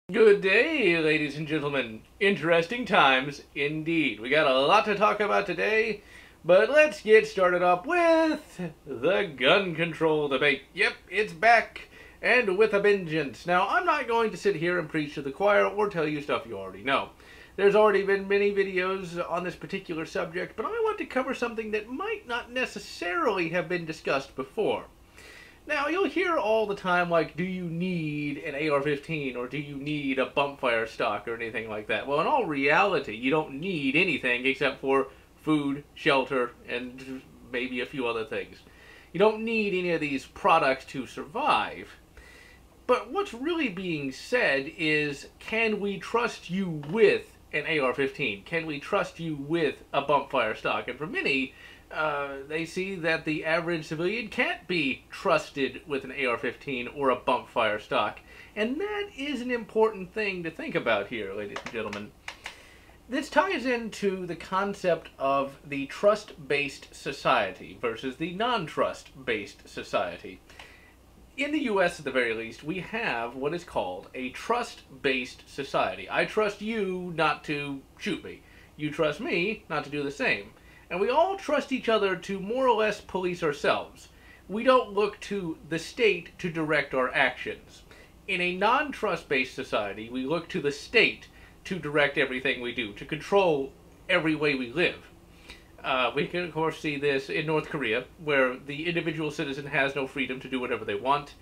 Good day, ladies and gentlemen. Interesting times indeed. We got a lot to talk about today, but let's get started up with the gun control debate. Yep, it's back, and with a vengeance. Now, I'm not going to sit here and preach to the choir or tell you stuff you already know. There's already been many videos on this particular subject, but I want to cover something that might not necessarily have been discussed before. Now, you'll hear all the time, like, do you need an AR-15 or do you need a bumpfire stock or anything like that? Well, in all reality, you don't need anything except for food, shelter, and maybe a few other things. You don't need any of these products to survive. But what's really being said is, can we trust you with an AR-15? Can we trust you with a bumpfire stock? And for many, they see that the average civilian can't be trusted with an AR-15 or a bumpfire stock. And that is an important thing to think about here, ladies and gentlemen. This ties into the concept of the trust-based society versus the non-trust-based society. In the U.S., at the very least, we have what is called a trust-based society. I trust you not to shoot me. You trust me not to do the same. And we all trust each other to more or less police ourselves. We don't look to the state to direct our actions. In a non-trust-based society, we look to the state to direct everything we do, to control every way we live. We can, of course, see this in North Korea, where the individual citizen has no freedom to do whatever they want.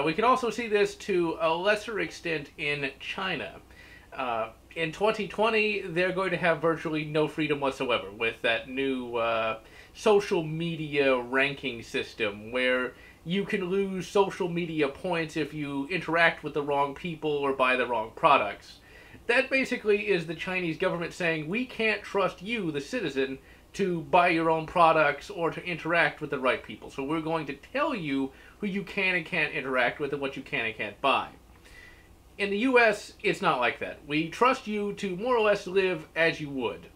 We can also see this to a lesser extent in China. In 2020, they're going to have virtually no freedom whatsoever with that new social media ranking system where you can lose social media points if you interact with the wrong people or buy the wrong products. That basically is the Chinese government saying, we can't trust you, the citizen, to buy your own products or to interact with the right people. So we're going to tell you who you can and can't interact with and what you can and can't buy. In the U.S., it's not like that. We trust you to more or less live as you would.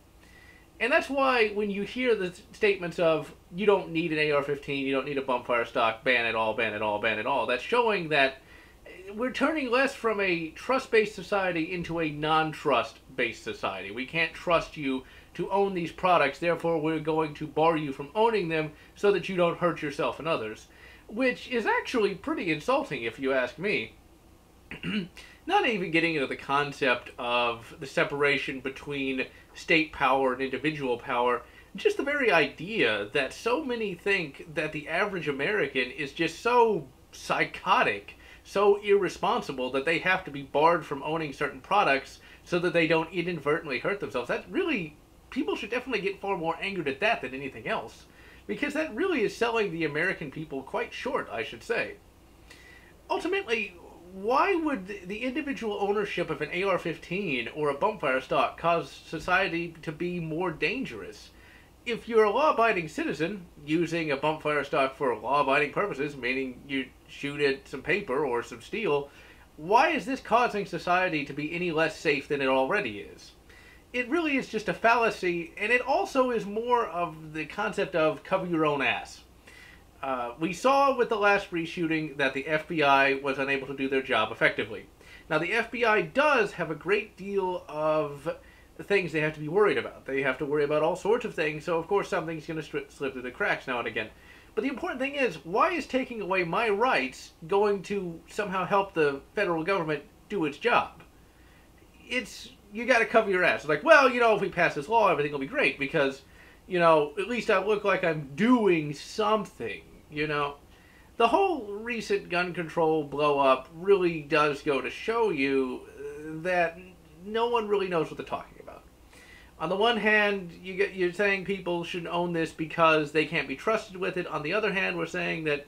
And that's why when you hear the statements of, you don't need an AR-15, you don't need a bumpfire stock, ban it all, ban it all, ban it all, that's showing that we're turning less from a trust-based society into a non-trust-based society. We can't trust you to own these products, therefore we're going to bar you from owning them so that you don't hurt yourself and others. Which is actually pretty insulting if you ask me. Not even getting into the concept of the separation between state power and individual power, just the very idea that so many think that the average American is just so psychotic, so irresponsible that they have to be barred from owning certain products so that they don't inadvertently hurt themselves. That really, people should definitely get far more angered at that than anything else, because that really is selling the American people quite short, I should say. Ultimately, why would the individual ownership of an AR-15 or a bumpfire stock cause society to be more dangerous? If you're a law-abiding citizen using a bumpfire stock for law-abiding purposes, meaning you shoot at some paper or some steel, why is this causing society to be any less safe than it already is? It really is just a fallacy, and it also is more of the concept of cover your own ass. We saw with the last reshooting that the FBI was unable to do their job effectively. Now, the FBI does have a great deal of things they have to be worried about. They have to worry about all sorts of things, so of course something's going to slip through the cracks now and again. But the important thing is, why is taking away my rights going to somehow help the federal government do its job? You got to cover your ass. It's like, well, you know, if we pass this law, everything will be great because, you know, at least I look like I'm doing something, you know. The whole recent gun control blow-up really does go to show you that no one really knows what they're talking about. On the one hand, you're saying people should own this because they can't be trusted with it. On the other hand, we're saying that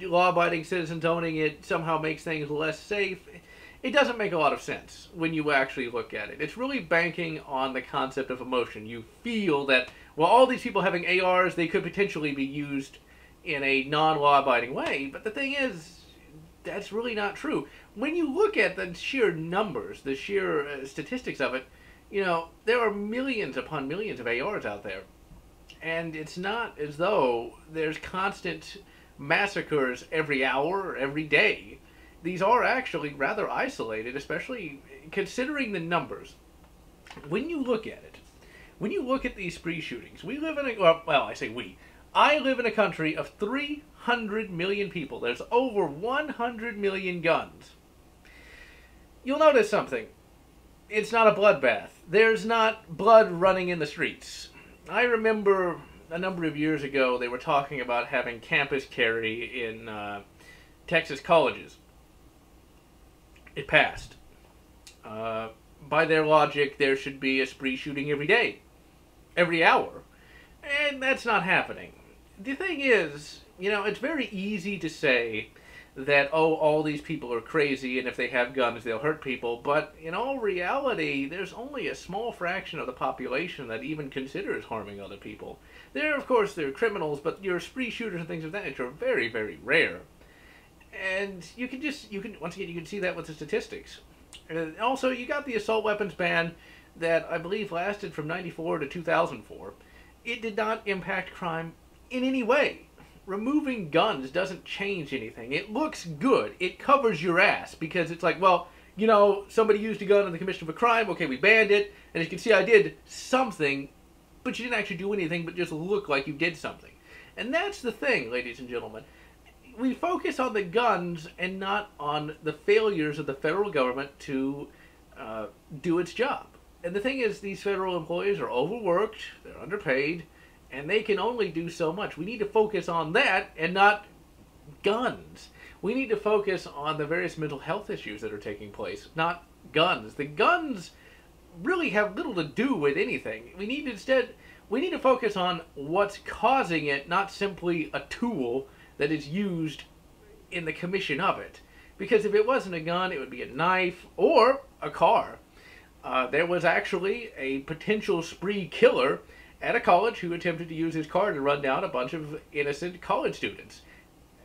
law-abiding citizens owning it somehow makes things less safe. It doesn't make a lot of sense when you actually look at it. It's really banking on the concept of emotion. You feel that, well, all these people having ARs, they could potentially be used in a non-law-abiding way, but the thing is, that's really not true. When you look at the sheer numbers, the sheer statistics of it, you know, there are millions upon millions of ARs out there, and it's not as though there's constant massacres every hour or every day. these are actually rather isolated, especially considering the numbers. When you look at it, when you look at these spree shootings, we live in a, well, I say we. I live in a country of 300 million people. There's over 100 million guns. You'll notice something. It's not a bloodbath. There's not blood running in the streets. I remember a number of years ago they were talking about having campus carry in Texas colleges. It passed. By their logic, there should be a spree shooting every day, every hour, and that's not happening. The thing is, you know, it's very easy to say that, oh, all these people are crazy, and if they have guns, they'll hurt people, but in all reality, there's only a small fraction of the population that even considers harming other people. Of course, there are criminals, but your spree shooters and things of that nature are very, very rare. And once again, you can see that with the statistics. And also, you got the assault weapons ban that I believe lasted from 94 to 2004. It did not impact crime in any way. Removing guns doesn't change anything. It looks good. It covers your ass because it's like, well, you know, somebody used a gun in the commission of a crime. Okay, we banned it. And as you can see, I did something, but you didn't actually do anything but just look like you did something. And that's the thing, ladies and gentlemen. We focus on the guns and not on the failures of the federal government to do its job. And the thing is, these federal employees are overworked, they're underpaid, and they can only do so much. We need to focus on that and not guns. We need to focus on the various mental health issues that are taking place, not guns. The guns really have little to do with anything. We need to focus on what's causing it, not simply a tool that is used in the commission of it. Because if it wasn't a gun, it would be a knife or a car. There was actually a potential spree killer at a college who attempted to use his car to run down a bunch of innocent college students.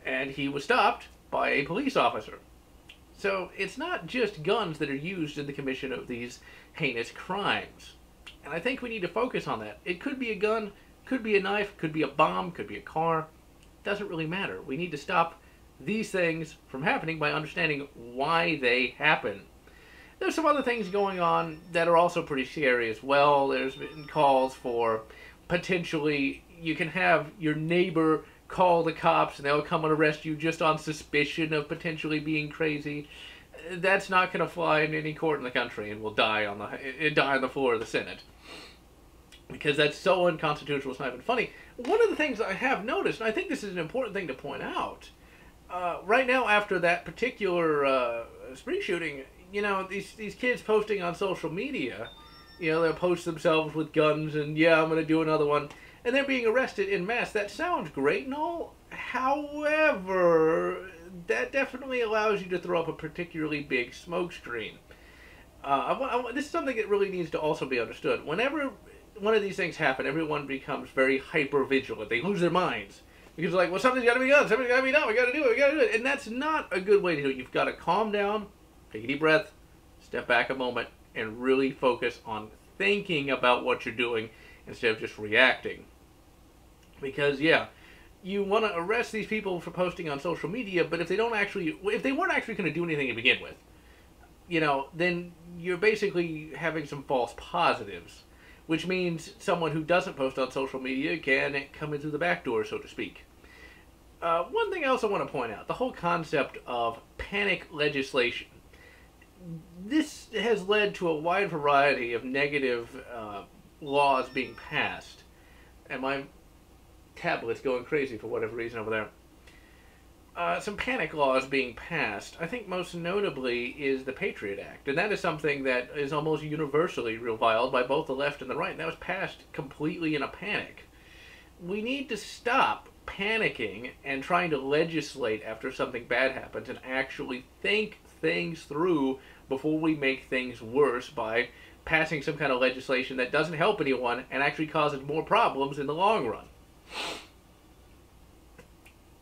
And he was stopped by a police officer. So it's not just guns that are used in the commission of these heinous crimes. And I think we need to focus on that. It could be a gun, could be a knife, could be a bomb, could be a car. Doesn't really matter. We need to stop these things from happening by understanding why they happen. There's some other things going on that are also pretty scary as well. There's been calls for potentially you can have your neighbor call the cops and they'll come and arrest you just on suspicion of potentially being crazy. That's not going to fly in any court in the country and will die on the floor of the Senate. Because that's so unconstitutional, it's not even funny. One of the things I have noticed, and I think this is an important thing to point out, right now after that particular spree shooting, you know, these kids posting on social media, you know, they'll post themselves with guns and, yeah, I'm going to do another one, and they're being arrested en masse. That sounds great and all. However, that definitely allows you to throw up a particularly big smoke screen. This is something that really needs to also be understood. Whenever one of these things happen, everyone becomes very hyper vigilant. They lose their minds because they're like, well, something's got to be done. Something's got to be done. We got to do it. We got to do it. And that's not a good way to do it. You've got to calm down, take a deep breath, step back a moment, and really focus on thinking about what you're doing instead of just reacting. Because, yeah, you want to arrest these people for posting on social media, but if they weren't actually going to do anything to begin with, you know, then you're basically having some false positives, which means someone who doesn't post on social media can come in through the back door, so to speak. One thing I also want to point out, the whole concept of panic legislation. This has led to a wide variety of negative laws being passed. And my tablet's going crazy for whatever reason over there. Some panic laws being passed. I think most notably is the Patriot Act. And that is something that is almost universally reviled by both the left and the right. And that was passed completely in a panic. We need to stop panicking and trying to legislate after something bad happens and actually think things through before we make things worse by passing some kind of legislation that doesn't help anyone and actually causes more problems in the long run.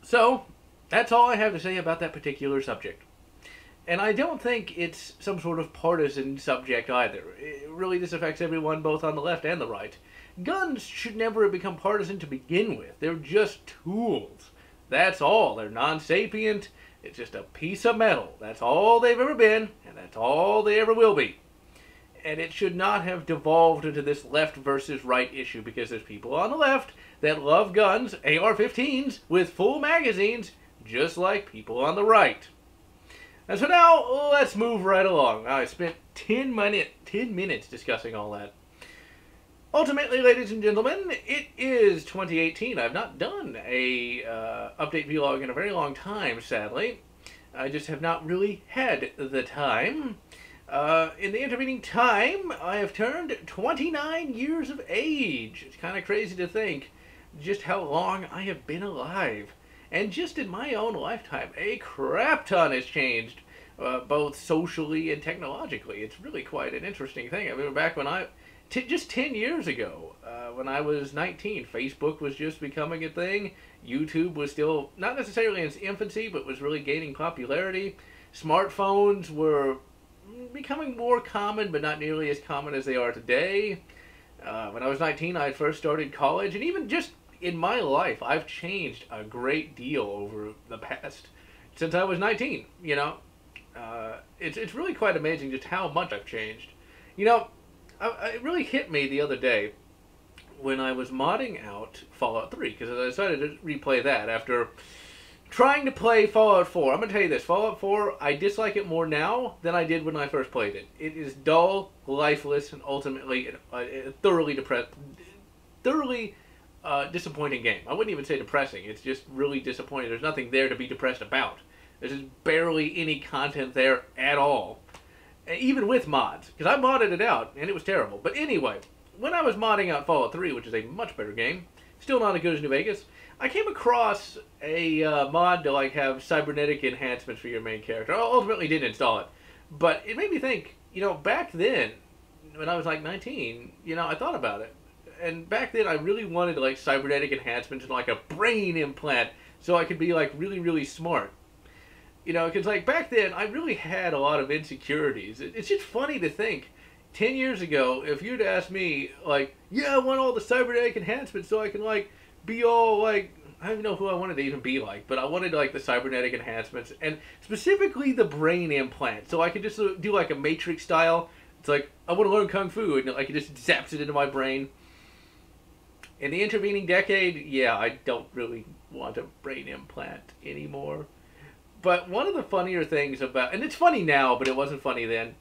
So, that's all I have to say about that particular subject. And I don't think it's some sort of partisan subject either. Really, this affects everyone both on the left and the right. Guns should never have become partisan to begin with. They're just tools. That's all. They're non-sapient. It's just a piece of metal. That's all they've ever been, and that's all they ever will be. And it should not have devolved into this left versus right issue, because there's people on the left that love guns, AR-15s, with full magazines, just like people on the right. And so now, let's move right along. I spent 10 minutes discussing all that. Ultimately, ladies and gentlemen, it is 2018. I've not done a update vlog in a very long time, sadly. I just have not really had the time. In the intervening time, I have turned 29 years of age. It's kind of crazy to think just how long I have been alive. And just in my own lifetime, a crap ton has changed, both socially and technologically. It's really quite an interesting thing. I mean, back when just 10 years ago, when I was 19, Facebook was just becoming a thing. YouTube was still, not necessarily in its infancy, but was really gaining popularity. Smartphones were becoming more common, but not nearly as common as they are today. When I was 19, I first started college, and even just in my life, I've changed a great deal over the past, since I was 19, you know. It's really quite amazing just how much I've changed. You know, it really hit me the other day when I was modding out Fallout 3, because I decided to replay that after trying to play Fallout 4. I'm going to tell you this, Fallout 4, I dislike it more now than I did when I first played it. It is dull, lifeless, and ultimately a thoroughly disappointing game. I wouldn't even say depressing, it's just really disappointing. There's nothing there to be depressed about. There's just barely any content there at all. Even with mods, because I modded it out, and it was terrible. But anyway, when I was modding out Fallout 3, which is a much better game, still not as good as New Vegas, I came across a mod to like have cybernetic enhancements for your main character. I ultimately didn't install it, but it made me think, you know, back then, when I was like 19, you know, I thought about it. And back then I really wanted like cybernetic enhancements and like a brain implant so I could be like really, really smart. You know, because like back then I really had a lot of insecurities. It's just funny to think, 10 years ago, if you'd asked me, like, yeah, I want all the cybernetic enhancements so I can like be all like, I don't even know who I wanted to even be like, but I wanted like the cybernetic enhancements, and specifically the brain implant, so I could just do like a Matrix style. It's like, I want to learn Kung Fu, and like it just zaps it into my brain. In the intervening decade, yeah, I don't really want a brain implant anymore. But one of the funnier things about, and it's funny now, but it wasn't funny then.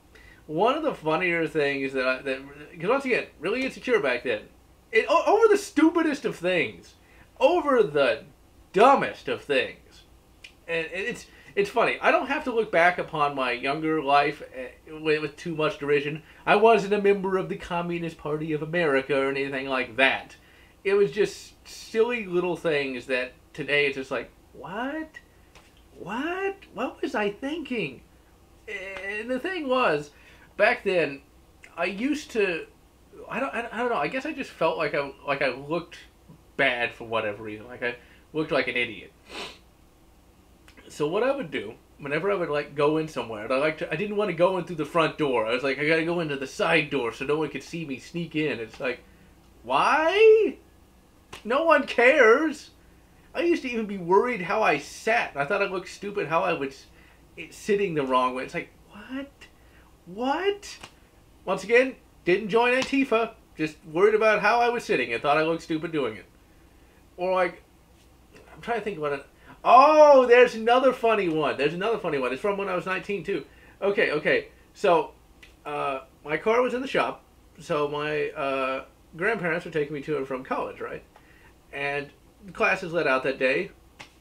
One of the funnier things because once again, really insecure back then, over the stupidest of things, over the dumbest of things, and it's funny. I don't have to look back upon my younger life with too much derision. I wasn't a member of the Communist Party of America or anything like that. It was just silly little things that today it's just like, what? What was I thinking? And the thing was, back then, I used to, I don't know, I guess I just felt like I looked bad for whatever reason, like I looked like an idiot. So what I would do, whenever I would like go in somewhere, I didn't want to go in through the front door. I was like, I gotta go into the side door so no one could see me sneak in. It's like, why? No one cares. I used to even be worried how I sat. I thought I looked stupid how I was sitting the wrong way. It's like, what? Once again, didn't join Antifa. Just worried about how I was sitting and thought I looked stupid doing it. Or like, I'm trying to think about it. Oh, there's another funny one. It's from when I was 19 too. Okay. So, my car was in the shop. So my grandparents were taking me to and from college, right? And classes let out that day,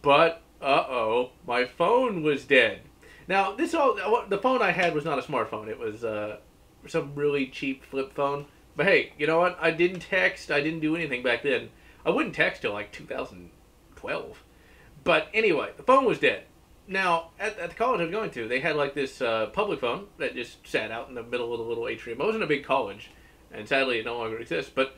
but my phone was dead. Now the phone I had was not a smartphone. It was some really cheap flip phone. But hey, you know what? I didn't text. I didn't do anything back then. I wouldn't text till like 2012. But anyway, the phone was dead. Now at the college I was going to, they had like this public phone that just sat out in the middle of the little atrium. It wasn't a big college, and sadly it no longer exists. But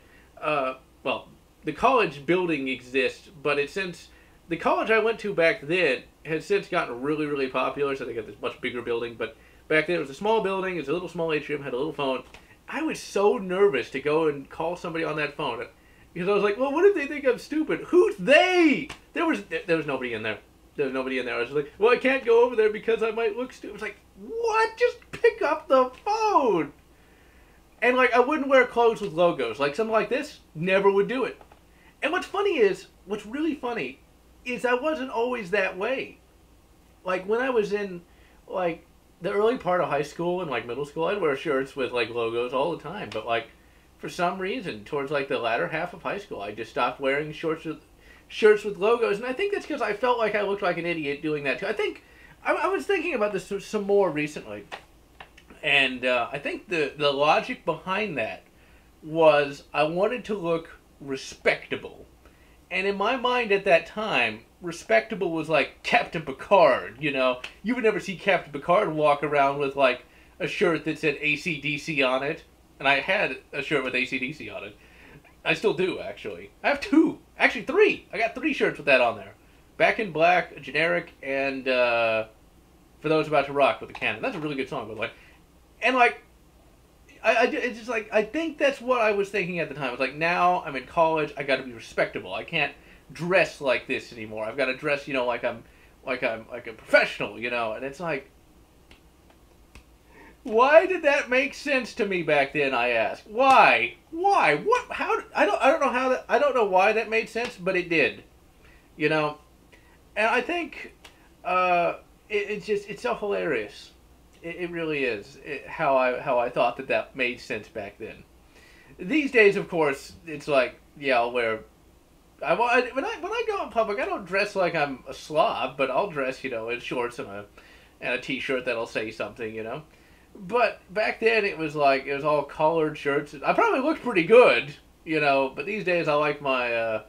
well, the college building exists, but since the college I went to back then has since gotten really, really popular, so they got this much bigger building, but back then it was a small building, it was a little small atrium, had a little phone. I was so nervous to go and call somebody on that phone, because I was like, well, what if they think I'm stupid? Who's they? There was nobody in there. There was nobody in there. I was like, well, I can't go over there because I might look stupid. It's like, what? Just pick up the phone. And, like, I wouldn't wear clothes with logos. Like, something like this, never would do it. And what's really funny, is I wasn't always that way. Like, when I was in, like, the early part of high school and, like, middle school, I'd wear shirts with, like, logos all the time. But, like, for some reason, towards, like, the latter half of high school, I just stopped wearing shirts with logos. And I think that's because I felt like I looked like an idiot doing that, too. I think, I was thinking about this some more recently. And I think the logic behind that was I wanted to look respectable. And in my mind at that time, respectable was like Captain Picard, you know. You would never see Captain Picard walk around with like a shirt that said AC/DC on it. And I had a shirt with AC/DC on it. I still do, actually. I have two. Actually, three. I got 3 shirts with that on there. Back in Black, Generic, and For Those About to Rock with the Cannon. That's a really good song, by the way. And, like, it's just like, I think that's what I was thinking at the time. I was like, now I'm in college, I gotta be respectable. I can't dress like this anymore. I've got to dress, you know, like I'm a professional, you know. And it's like, why did that make sense to me back then, I asked. Why? What? How? I don't know how that, I don't know why that made sense, but it did. You know? And I think, it's so hilarious. It really is how I thought that made sense back then. These days, of course, it's like, yeah, I'll wear. When I go in public, I don't dress like I'm a slob, but I'll dress, you know, in shorts and a t-shirt that'll say something, you know. But back then, it was like it was all collared shirts. I probably looked pretty good, you know. But these days, I like my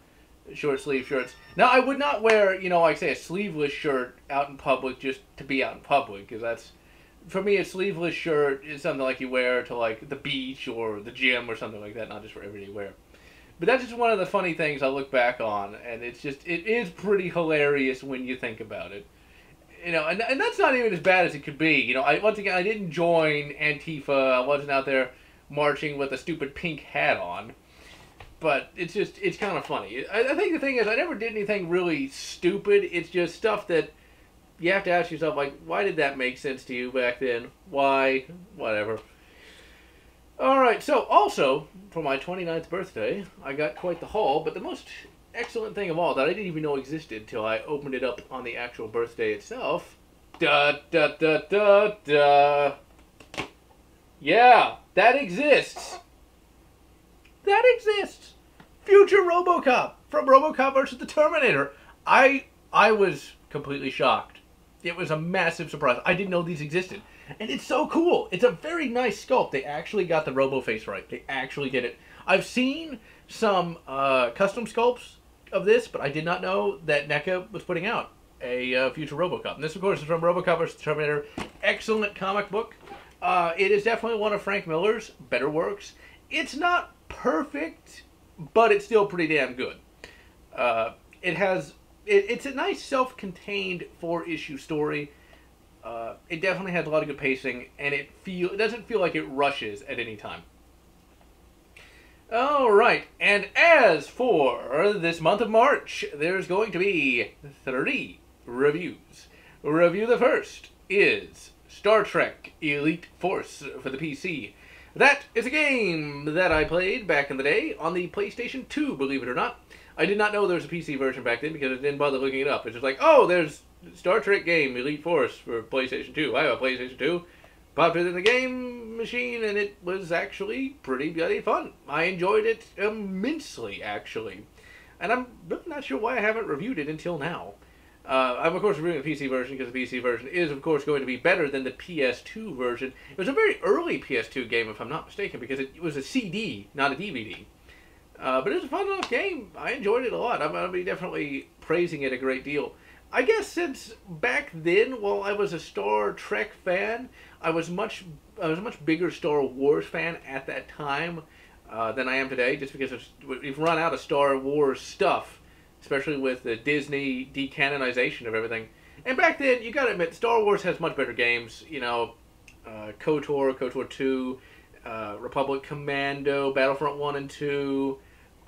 short sleeve shirts. Now, I would not wear, you know, like say a sleeveless shirt out in public just to be out in public, because that's. For me, a sleeveless shirt is something like you wear to, like, the beach or the gym or something like that, not just for everyday wear. But that's just one of the funny things I look back on, and it is pretty hilarious when you think about it. You know, and that's not even as bad as it could be. You know, once again, I didn't join Antifa. I wasn't out there marching with a stupid pink hat on. But it's kind of funny. I think the thing is, I never did anything really stupid. It's just stuff that you have to ask yourself, like, why did that make sense to you back then? Why? Whatever. Alright, so also, for my 29th birthday, I got quite the haul, but the most excellent thing of all that I didn't even know existed till I opened it up on the actual birthday itself. Yeah, that exists. That exists. Future Robocop from Robocop versus the Terminator. I was completely shocked. It was a massive surprise. I didn't know these existed. And it's so cool. It's a very nice sculpt. They actually got the Robo face right. They actually did it. I've seen some custom sculpts of this, but I did not know that NECA was putting out a future Robocop. And this, of course, is from Robocop vs. Terminator. Excellent comic book. It is definitely one of Frank Miller's better works. It's not perfect, but it's still pretty damn good. It's a nice self-contained 4-issue story. It definitely has a lot of good pacing, and it doesn't feel like it rushes at any time. Alright, and as for this month of March, there's going to be 3 reviews. Review the first is Star Trek Elite Force for the PC. That is a game that I played back in the day on the PlayStation 2, believe it or not. I did not know there was a PC version back then because I didn't bother looking it up. It's just like, oh, there's Star Trek game, Elite Force for PlayStation 2. I have a PlayStation 2. Popped it in the game machine, and it was actually pretty bloody fun. I enjoyed it immensely, actually. And I'm really not sure why I haven't reviewed it until now. I'm, of course, reviewing the PC version because the PC version is, of course, going to be better than the PS2 version. It was a very early PS2 game, if I'm not mistaken, because it was a CD, not a DVD. But it was a fun enough game. I enjoyed it a lot. I'm going to be definitely praising it a great deal. I guess since back then, while I was a Star Trek fan, I was a much bigger Star Wars fan at that time than I am today, just because we've run out of Star Wars stuff, especially with the Disney decanonization of everything. And back then, you got to admit, Star Wars has much better games. You know, KOTOR, KOTOR 2, Republic Commando, Battlefront 1 and 2,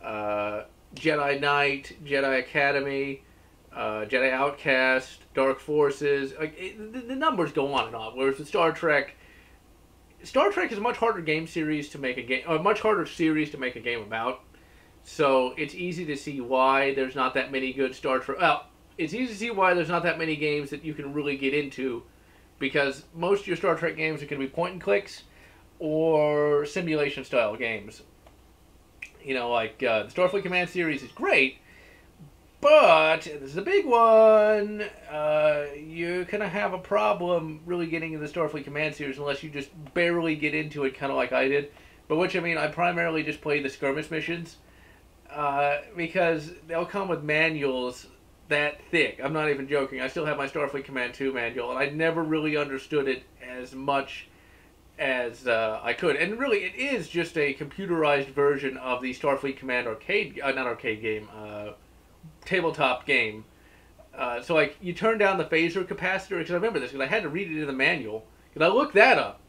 Jedi Knight, Jedi Academy. Jedi Outcast, Dark Forces. Like the numbers go on and on. Whereas with Star Trek is a much harder game series to make a game, or a much harder series to make a game about. So it's easy to see why there's not that many good Star Trek. Well, it's easy to see why there's not that many games that you can really get into, because most of your Star Trek games are going to be point and clicks or simulation style games. You know, like the Starfleet Command series is great, but this is a big one. You're gonna have a problem really getting into the Starfleet Command series unless you just barely get into it, kind of like I did. But which I mean, I primarily just play the skirmish missions because they'll come with manuals that thick. I'm not even joking. I still have my Starfleet Command 2 manual, and I never really understood it as much as I could. And really, it is just a computerized version of the Starfleet Command arcade, not arcade game, tabletop game. So, like, you turn down the phaser capacitor, because I remember this, because I had to read it in the manual, because I looked that up.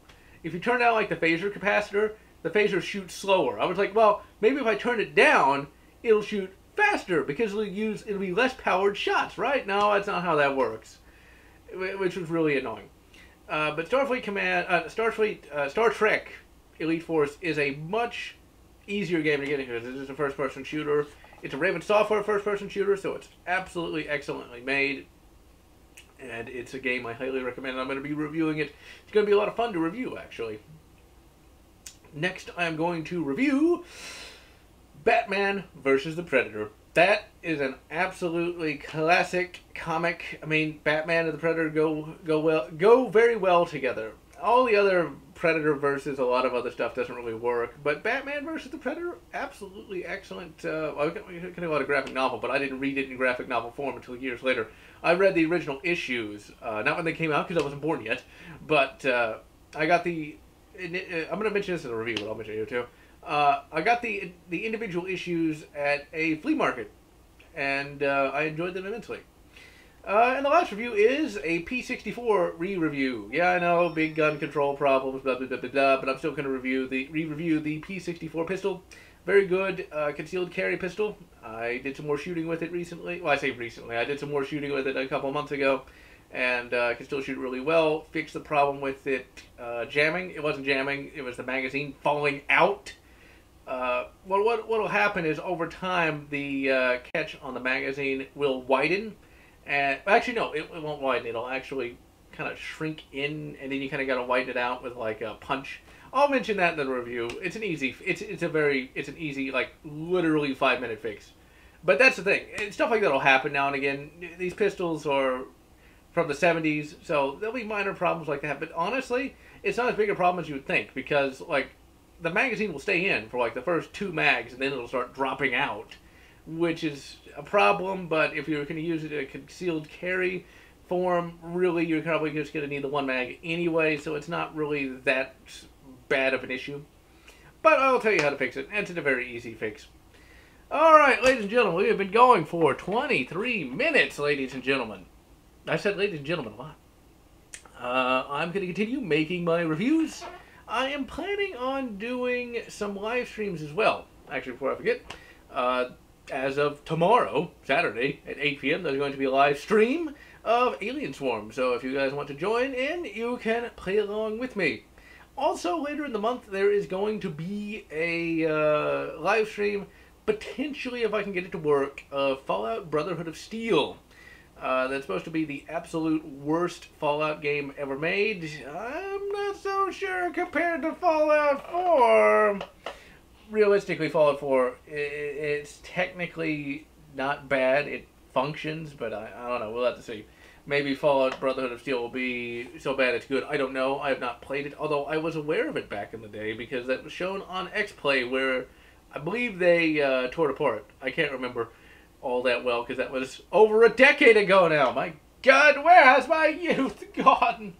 If you turn down, like, the phaser capacitor, the phaser shoots slower. I was like, well, maybe if I turn it down, it'll shoot faster, because it'll be less powered shots, right? No, that's not how that works, which was really annoying. But Star Trek Elite Force is a much easier game to get into. This is a first-person shooter. It's a Raven Software first-person shooter, so it's absolutely excellently made. And it's a game I highly recommend. I'm going to be reviewing it. It's going to be a lot of fun to review, actually. Next, I'm going to review Batman vs. the Predator. That is an absolutely classic comic. I mean, Batman and the Predator go very well together. All the other Predator versus a lot of other stuff doesn't really work, but Batman versus the Predator, absolutely excellent. I can call it a graphic novel, but I didn't read it in graphic novel form until years later. I read the original issues, not when they came out because I wasn't born yet, but I got the. I'm going to mention this in the review, but I'll mention it here too. I got the individual issues at a flea market, and I enjoyed them immensely. And the last review is a P64 re-review. Yeah, I know, big gun control problems, blah, blah, blah, blah, blah, but I'm still going to re-review the P64 pistol. Very good concealed carry pistol. I did some more shooting with it recently. Well, I say recently. I did some more shooting with it a couple months ago, and I can still shoot really well. Fixed the problem with it jamming. It wasn't jamming. It was the magazine falling out. Well, what will happen is over time the catch on the magazine will widen. And actually, no, it won't widen. It'll actually kind of shrink in, and then you kind of got to widen it out with like a punch. I'll mention that in the review. It's an easy, it's an easy, like literally 5-minute fix. But that's the thing. Stuff like that will happen now and again. These pistols are from the 70s, so there'll be minor problems like that. But honestly, it's not as big a problem as you would think, because like the magazine will stay in for like the first 2 mags, and then it'll start dropping out, which is a problem. But if you're going to use it in a concealed carry form, really you're probably just going to need the 1 mag anyway, so it's not really that bad of an issue. But I'll tell you how to fix it, and it's a very easy fix. Alright, ladies and gentlemen, we have been going for 23 minutes, ladies and gentlemen. I said ladies and gentlemen a lot. I'm going to continue making my reviews. I am planning on doing some live streams as well. Actually, before I forget, as of tomorrow, Saturday, at 8 p.m., there's going to be a live stream of Alien Swarm. So if you guys want to join in, you can play along with me. Also, later in the month, there is going to be a live stream, potentially, if I can get it to work, of Fallout Brotherhood of Steel. That's supposed to be the absolute worst Fallout game ever made. I'm not so sure compared to Fallout 4. Realistically, Fallout 4, it's technically not bad. It functions, but I don't know. We'll have to see. Maybe Fallout Brotherhood of Steel will be so bad it's good. I don't know. I have not played it, although I was aware of it back in the day because that was shown on X-Play, where I believe they tore it apart. I can't remember all that well because that was over a decade ago now. My God, where has my youth gone?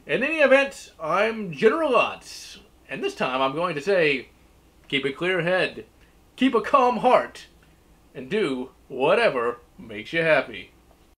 In any event, I'm GeneralLotz, and this time I'm going to say, keep a clear head, keep a calm heart, and do whatever makes you happy.